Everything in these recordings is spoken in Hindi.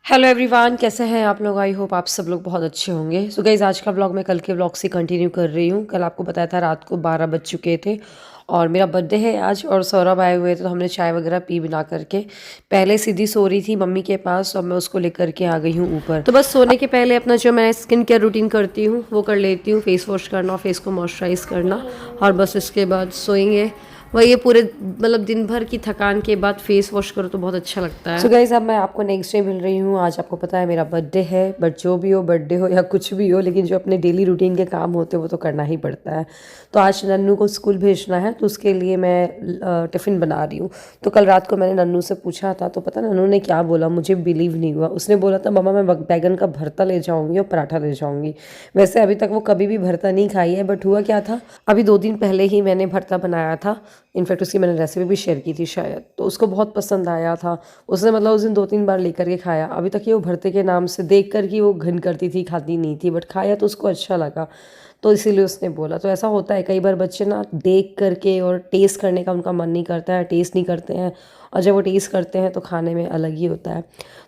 हेलो एवरीवन, कैसे हैं आप लोग। आई होप आप सब लोग बहुत अच्छे होंगे। सो गाइस, आज का ब्लॉग मैं कल के ब्लॉग से कंटिन्यू कर रही हूँ। कल आपको बताया था रात को 12 बज चुके थे और मेरा बर्थडे है आज, और सौरभ आए हुए थे तो हमने चाय वगैरह पी बना करके पहले सीधी सो रही थी मम्मी के पास, और मैं उसको लेकर के आ गई हूँ ऊपर। तो बस सोने के पहले अपना जो मैं स्किन केयर रूटीन करती हूँ वो कर लेती हूँ। फेस वॉश करना, फेस को मॉइस्चराइज करना, और बस इसके बाद सोएंगे। वही ये पूरे मतलब दिन भर की थकान के बाद फेस वॉश करो तो बहुत अच्छा लगता है। सो गाइस, अब मैं आपको नेक्स्ट डे मिल रही हूँ। आज आपको पता है मेरा बर्थडे है, बट जो भी हो, बर्थडे हो या कुछ भी हो, लेकिन जो अपने डेली रूटीन के काम होते हैं वो तो करना ही पड़ता है। तो आज नन्नू को स्कूल भेजना है तो उसके लिए मैं टिफ़िन बना रही हूँ। तो कल रात को मैंने नन्नू से पूछा था, तो पता नन्नू ने क्या बोला, मुझे बिलीव नहीं हुआ। उसने बोला था मम्मा मैं बैगन का भरता ले जाऊँगी और पराठा ले जाऊँगी। वैसे अभी तक वो कभी भी भरता नहीं खाई है, बट हुआ क्या था, अभी 2 दिन पहले ही मैंने भरता बनाया था। इनफैक्ट उसकी मैंने रेसिपी भी शेयर की थी शायद, तो उसको बहुत पसंद आया था। उसने मतलब उस दिन 2-3 बार लेकर के खाया। अभी तक ये वो भरते के नाम से देख कर कि वो घिन करती थी, खाती नहीं थी, बट खाया तो उसको अच्छा लगा, तो इसीलिए उसने बोला। तो ऐसा होता है कई बार, बच्चे ना देख करके और टेस्ट करने का उनका मन नहीं करता है, टेस्ट नहीं करते हैं, और जब वो टेस्ट करते हैं तो खाने में अलग ही होता है।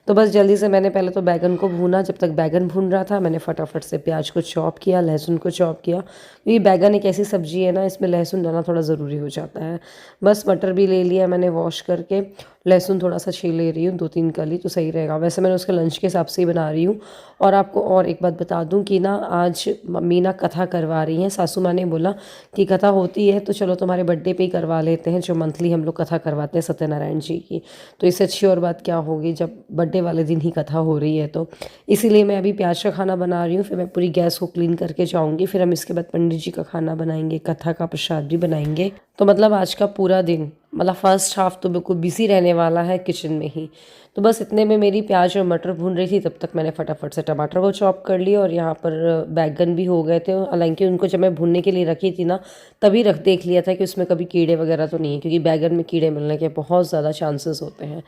तो बस जल्दी से मैंने पहले तो बैगन को भूना। जब तक बैगन भून रहा था मैंने फटाफट से प्याज को चॉप किया, लहसुन को चॉप किया। ये बैगन एक ऐसी सब्जी है ना, इसमें लहसुन डालना थोड़ा ज़रूरी हो जाता है। बस मटर भी ले लिया मैंने वॉश करके, लहसुन थोड़ा सा छील ले रही हूँ, 2-3 कली तो सही रहेगा। वैसे मैंने उसके लंच के हिसाब से ही बना रही हूँ। और आपको और एक बात बता दूँ कि ना आज मम्मी ना कथा करवा रही हैं। सासू माँ ने बोला कि कथा होती है तो चलो तुम्हारे बर्थडे पे ही करवा लेते हैं, जो मंथली हम लोग कथा करवाते हैं सत्यनारायण जी की। तो इससे अच्छी और बात क्या होगी जब बर्थडे वाले दिन ही कथा हो रही है। तो इसीलिए मैं अभी प्याज का खाना बना रही हूँ, फिर मैं पूरी गैस को क्लीन करके जाऊँगी। फिर हम इसके बाद पंडित जी का खाना बनाएंगे, कथा का प्रसाद भी बनाएंगे। तो मतलब आज का पूरा दिन, मतलब फर्स्ट हाफ तो बिल्कुल बिजी रहने वाला है किचन में ही। तो बस इतने में मेरी प्याज और मटर भून रही थी, तब तक मैंने फटाफट से टमाटर को चॉप कर लिया, और यहाँ पर बैगन भी हो गए थे। हालांकि उनको जब मैं भूनने के लिए रखी थी ना, तभी देख लिया था कि उसमें कभी कीड़े वगैरह तो नहीं है, क्योंकि बैगन में कीड़े मिलने के बहुत ज़्यादा चांसेस होते हैं।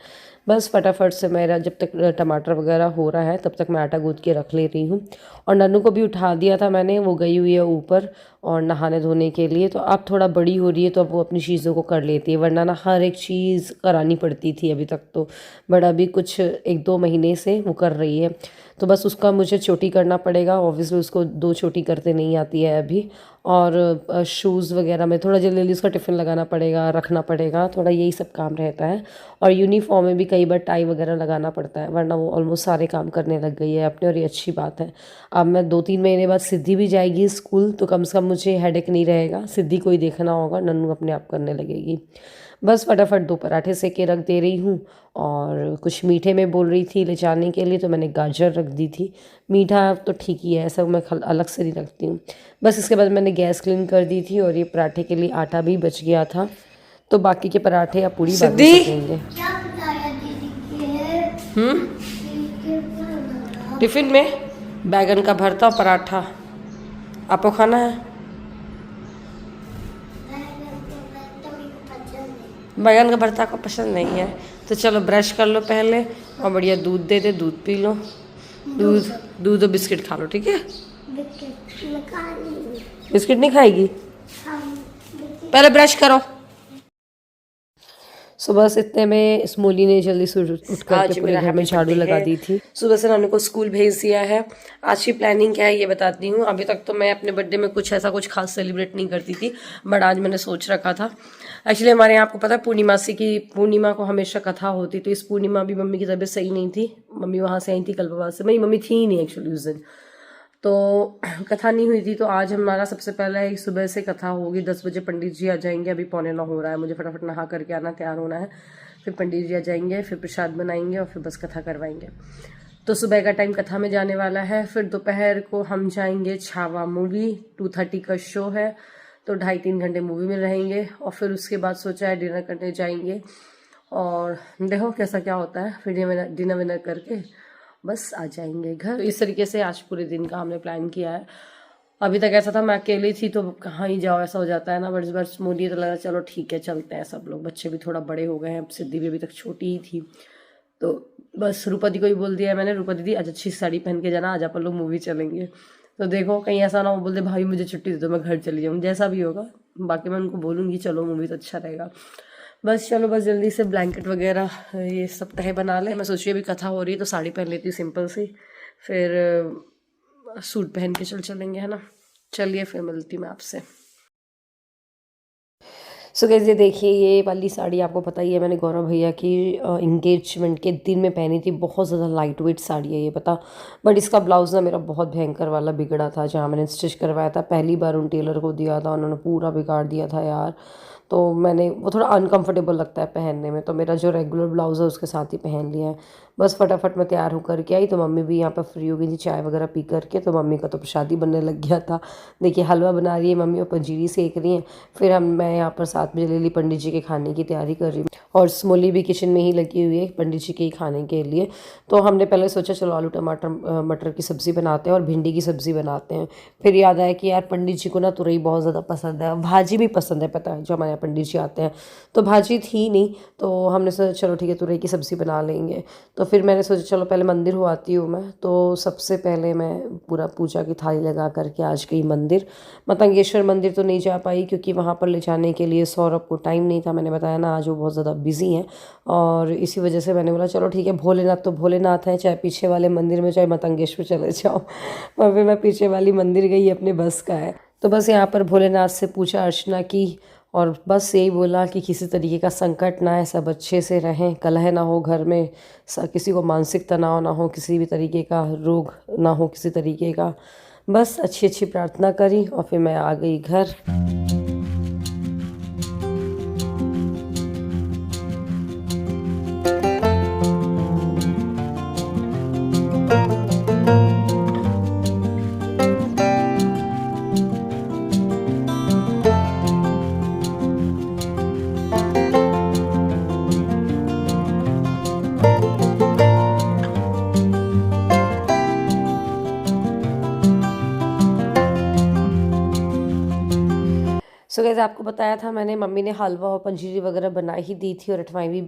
बस फटाफट से मेरा जब तक टमाटर वगैरह हो रहा है तब तक मैं आटा गूँथ के रख ले रही हूँ। और नन्नू को भी उठा दिया था मैंने, वो गई हुई है ऊपर और नहाने धोने के लिए। तो अब थोड़ा बड़ी हो रही है तो अब वो अपनी चीज़ों को कर लेती है, वरना ना हर एक चीज़ करानी पड़ती थी अभी तक तो, बट अभी कुछ 1-2 महीने से वो कर रही है। तो बस उसका मुझे चोटी करना पड़ेगा, ऑब्वियसली उसको 2 चोटी करते नहीं आती है अभी। और शूज़ वगैरह में थोड़ा जल्दी जल्दी उसका टिफ़िन लगाना पड़ेगा, रखना पड़ेगा, थोड़ा यही सब काम रहता है। और यूनिफॉर्म में भी कई बार टाई वगैरह लगाना पड़ता है, वरना वो ऑलमोस्ट सारे काम करने लग गई है अपने, और ये अच्छी बात है। अब मैं 2-3 महीने बाद सिद्धि भी जाएगी स्कूल, तो कम से कम मुझे हेडेक नहीं रहेगा, सिद्धि को ही देखना होगा, नन्नू अपने आप करने लगेगी। बस फटाफट 2 पराठे सेक के रख दे रही हूँ। और कुछ मीठे में बोल रही थी ले जाने के लिए, तो मैंने गाजर रख दी थी। मीठा तो ठीक ही है, ऐसा मैं अलग से नहीं रखती हूँ। बस इसके बाद मैंने गैस क्लीन कर दी थी, और ये पराठे के लिए आटा भी बच गया था, तो बाकी के पराठे या पूरी बाद में सेकेंगे। टिफ़िन में बैगन का भरता और पराठा। आपको खाना है? बैगन का भरता को पसंद नहीं है तो चलो ब्रश कर लो पहले, और बढ़िया दूध दे दे, दूध पी लो। दूध और बिस्किट खा लो, ठीक है? बिस्किट नहीं खाएगी? पहले ब्रश करो। सुबह से इतने में स्मोली ने जल्दी से उठ करके पूरे घर में झाड़ू लगा दी थी। सुबह से नानू को स्कूल भेज दिया है। आज की प्लानिंग क्या है ये बताती हूँ। अभी तक तो मैं अपने बर्थडे में कुछ खास सेलिब्रेट नहीं करती थी, बट आज मैंने सोच रखा था। एक्चुअली हमारे यहाँ आपको पता है पूर्णिमासी की, पूर्णिमा को हमेशा कथा होती, तो इस पूर्णिमा भी मम्मी की तबीयत सही नहीं थी। मम्मी वहाँ से आई थी कल्पवास से, मेरी मम्मी थी ही नहीं एक्चुअली उस दिन, तो कथा नहीं हुई थी। तो आज हमारा सबसे पहला एक सुबह से कथा होगी, 10 बजे पंडित जी आ जाएंगे। अभी 8:45 हो रहा है, मुझे फटाफट नहा करके आना, तैयार होना है। फिर पंडित जी आ जाएंगे, फिर प्रसाद बनाएंगे और फिर बस कथा करवाएंगे। तो सुबह का टाइम कथा में जाने वाला है। फिर दोपहर को हम जाएंगे छावा मूवी, 2:30 का शो है, तो 2.5-3 घंटे मूवी में रहेंगे। और फिर उसके बाद सोचा है डिनर करने जाएंगे, और देखो कैसा क्या होता है। फिर डिनर विनर करके बस आ जाएंगे घर। तो इस तरीके से आज पूरे दिन का हमने प्लान किया है। अभी तक ऐसा था मैं अकेली थी तो कहाँ ही जाओ, ऐसा हो जाता है ना, बट इस बार स्मूदी तो लगा चलो ठीक है चलते हैं सब लोग। बच्चे भी थोड़ा बड़े हो गए हैं, सिद्धि भी अभी तक छोटी ही थी, तो बस रूपा दी को ही बोल दिया है मैंने, रूपा दीदी आज अच्छी साड़ी पहन के जाना, आज अपन लोग मूवी चलेंगे। तो देखो कहीं ऐसा ना हो बोल दे भाई मुझे छुट्टी दे दो मैं घर चली जाऊँ, जैसा भी होगा। बाकी मैं उनको बोलूँगी चलो मूवी तो अच्छा रहेगा। बस चलो, बस जल्दी से ब्लैंकेट वगैरह ये सब तह बना ले। मैं सोच रही अभी कथा हो रही है तो साड़ी पहन लेती हूँ सिंपल सी, फिर सूट पहन के चलेंगे, है ना। चलिए फिर मिलती हूँ मैं आपसे। सो गाइस ये देखिए, ये वाली साड़ी आपको पता ही है, मैंने गौरव भैया की इंगेजमेंट के दिन में पहनी थी। बहुत ज़्यादा लाइट वेट साड़ी है ये, पता। बट इसका ब्लाउज़ ना मेरा बहुत भयंकर वाला बिगड़ा था, जहाँ मैंने स्टिच करवाया था। पहली बार उन टेलर को दिया था, उन्होंने पूरा बिगाड़ दिया था यार। तो मैंने वो थोड़ा अनकंफर्टेबल लगता है पहनने में, तो मेरा जो रेगुलर ब्लाउज़ है उसके साथ ही पहन लिया है। बस फटाफट मैं तैयार होकर के आई तो मम्मी भी यहाँ पर फ्री हो गई थी चाय वगैरह पी करके। तो मम्मी का तो प्रसादी बनने लग गया था। देखिए हलवा बना रही है मम्मी और पंजीरी सेक रही हैं। फिर मैं यहाँ पर 7 बजे ले ली पंडित जी के खाने की तैयारी कर रही हूँ, और स्मोली भी किचन में ही लगी हुई है पंडित जी के ही खाने के लिए। तो हमने पहले सोचा चलो आलू टमाटर मटर की सब्ज़ी बनाते हैं और भिंडी की सब्ज़ी बनाते हैं। फिर याद आया कि यार पंडित जी को ना तुरई बहुत ज़्यादा पसंद है, भाजी भी पसंद है, पता है जो हमारे यहाँ पंडित जी आते हैं। तो भाजी थी नहीं, तो हमने सोचा चलो ठीक है तुरई की सब्ज़ी बना लेंगे। तो फिर मैंने सोचा चलो पहले मंदिर हो आती हूँ मैं। तो सबसे पहले मैं पूरा पूजा की थाली लगा करके आज गई मंदिर। मतंगेश्वर मंदिर तो नहीं जा पाई क्योंकि वहाँ पर ले जाने के लिए सौरभ को टाइम नहीं था। मैंने बताया ना आज वो बहुत ज़्यादा बिजी हैं, और इसी वजह से मैंने बोला चलो ठीक है भोलेनाथ तो भोलेनाथ हैं, चाहे पीछे वाले मंदिर में चाहे मतंगेश्वर चले जाओ। और फिर मैं पीछे वाली मंदिर गई, अपने बस का है। तो बस यहाँ पर भोलेनाथ से पूजा अर्चना की, और बस यही बोला कि किसी तरीके का संकट ना आए, सब अच्छे से रहें, कलह ना हो घर में, किसी को मानसिक तनाव ना हो, किसी भी तरीके का रोग ना हो किसी तरीके का। बस अच्छी अच्छी प्रार्थना करी और फिर मैं आ गई घर। सो गाइस आपको बताया था मैंने, मम्मी ने हलवा और पंजीरी वगैरह बना ही दी थी, और अठवाई भी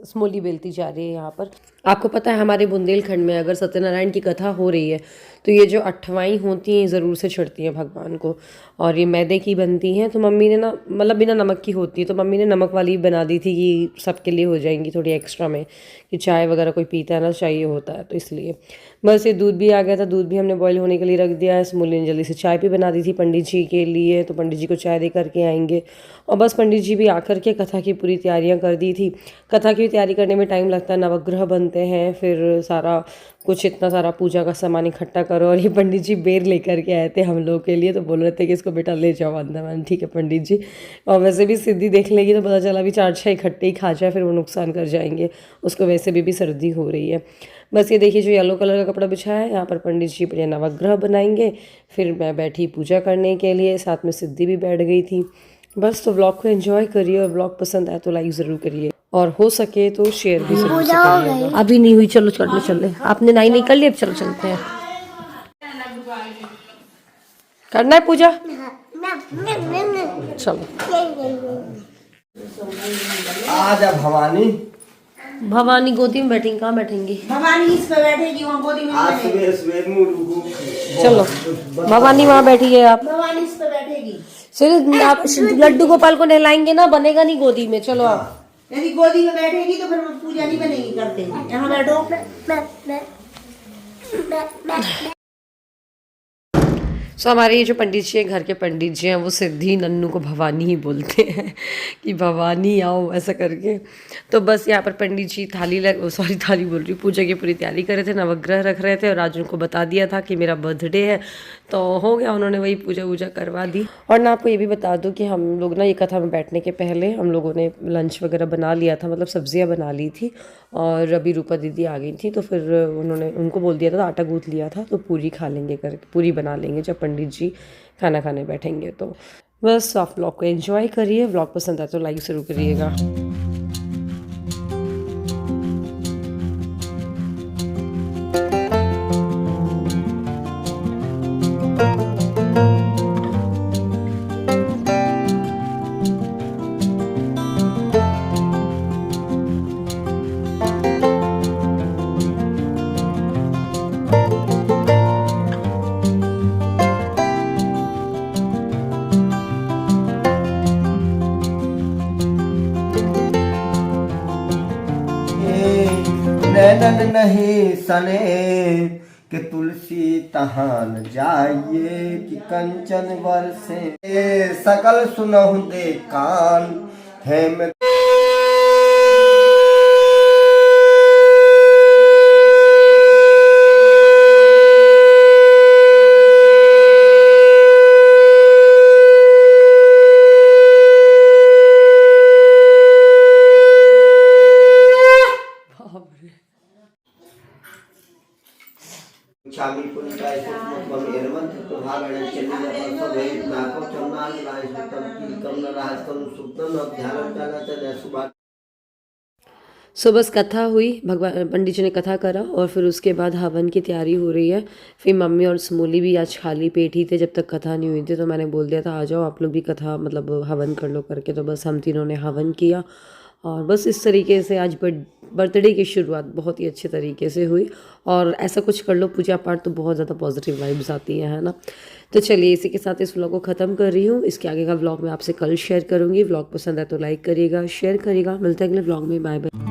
स्मोली बेलती जा रही है यहाँ पर। आपको पता है हमारे बुंदेलखंड में अगर सत्यनारायण की कथा हो रही है तो ये जो अठवाई होती हैं ज़रूर से चढ़ती हैं भगवान को, और ये मैदे की बनती हैं। तो मम्मी ने ना मतलब बिना नमक की होती है, तो मम्मी ने नमक वाली बना दी थी कि सबके लिए हो जाएंगी थोड़ी एक्स्ट्रा में, कि चाय वगैरह कोई पीता है ना, चाहिए होता है, तो इसलिए। बस ये दूध भी आ गया था, दूध भी हमने बॉईल होने के लिए रख दिया है। स्मूली ने जल्दी से चाय भी बना दी थी पंडित जी के लिए, तो पंडित जी को चाय दे करके आएंगे। और बस पंडित जी भी आकर के कथा की पूरी तैयारियां कर दी थी। कथा की तैयारी करने में टाइम लगता है, नवग्रह बनते हैं, फिर सारा कुछ इतना सारा पूजा का सामान इकट्ठा करो। और ये पंडित जी बेर लेकर के आए थे हम लोग के लिए, तो बोल रहे थे कि इसको बेटा ले जाओ अंदर। मैंने ठीक है पंडित जी। और वैसे भी सिद्धि देख लेगी तो पता चला अभी 4-6 इकट्ठे ही खा जाए, फिर वो नुकसान कर जाएंगे उसको, वैसे भी सर्दी हो रही है। बस ये देखिए जो येलो कलर का कपड़ा बिछाया है, यहाँ पर पंडित जी अपने नवग्रह बनाएंगे। फिर मैं बैठी पूजा करने के लिए, साथ में सिद्धि भी बैठ गई थी। बस तो व्लॉग को एंजॉय करिए, और व्लॉग पसंद आए तो लाइक ज़रूर करिए, और हो सके तो शेयर भी जरूर से करिए। अभी नहीं हुई, चलो चलो चले, आपने नहीं कर लिया, अब चलो चलते हैं। करना है पूजा, चलो। आजा भवानी। भवानी गोदी में बैठेंगी, कहाँ बैठेंगी? भवानी इस पे बैठेगी, वहाँ गोदी में आज सवेरे सवेरे मुझको चलो भवानी वहाँ बैठिए आप। भवानी इस पे बैठेगी। सिर्फ आप लड्डू गोपाल को नहलाएंगे ना, बनेगा नहीं गोदी में। चलो आप। यदि गोदी में बैठेगी तो फिर पूजा नहीं बनेगी करते। यहाँ बैठो। सो हमारे ये जो पंडित जी हैं, घर के पंडित जी हैं, वो सिद्धि नन्नू को भवानी ही बोलते हैं कि भवानी आओ ऐसा करके। तो बस यहाँ पर पंडित जी थाली बोल रही हूँ, पूजा की पूरी तैयारी कर रहे थे, नवग्रह रख रहे थे, और आज उनको बता दिया था कि मेरा बर्थडे है, तो हो गया, उन्होंने वही पूजा वूजा करवा दी। और ना आपको ये भी बता दूँ कि हम लोग ना ये कथा में बैठने के पहले हम लोगों ने लंच वगैरह बना लिया था, मतलब सब्जियाँ बना ली थी, और अभी रूपा दीदी आ गई थी, तो फिर उनको बोल दिया था, आटा गूँथ लिया था, तो पूरी खा लेंगे करके, पूरी बना लेंगे जब पंडित जी खाना खाने बैठेंगे। तो बस आप व्लॉग को एंजॉय करिए, व्लॉग पसंद आए तो लाइक ज़रूर करिएगा। सने कि तुलसी तहान जाइए कि कंचन बरसे सकल सुनहु दे कान है मैं चामी पुनिता सुमत एरवंत तो भागण चली सब है नाको चन्नाल लाय सुतम की कम न राहतम सुतम ध्यान जाना चले सुबह। सो बस कथा हुई, भगवान पंडित जी ने कथा करा और फिर उसके बाद हवन की तैयारी हो रही है। फिर मम्मी और समूली भी आज खाली पेट ही थे जब तक कथा नहीं हुई थी, तो मैंने बोल दिया था आ जाओ आप लोग भी कथा मतलब हवन कर लो करके। तो बस हम तीनों ने हवन किया और बस इस तरीके से आज बर्थडे की शुरुआत बहुत ही अच्छे तरीके से हुई। और ऐसा कुछ कर लो पूजा पाठ तो बहुत ज़्यादा पॉजिटिव वाइब्स आती है ना। तो चलिए इसी के साथ इस व्लॉग को ख़त्म कर रही हूँ। इसके आगे का व्लॉग मैं आपसे कल शेयर करूँगी। व्लॉग पसंद है तो लाइक करिएगा, शेयर करिएगा। मिलते हैं अगले व्लॉग में, बाय बाय।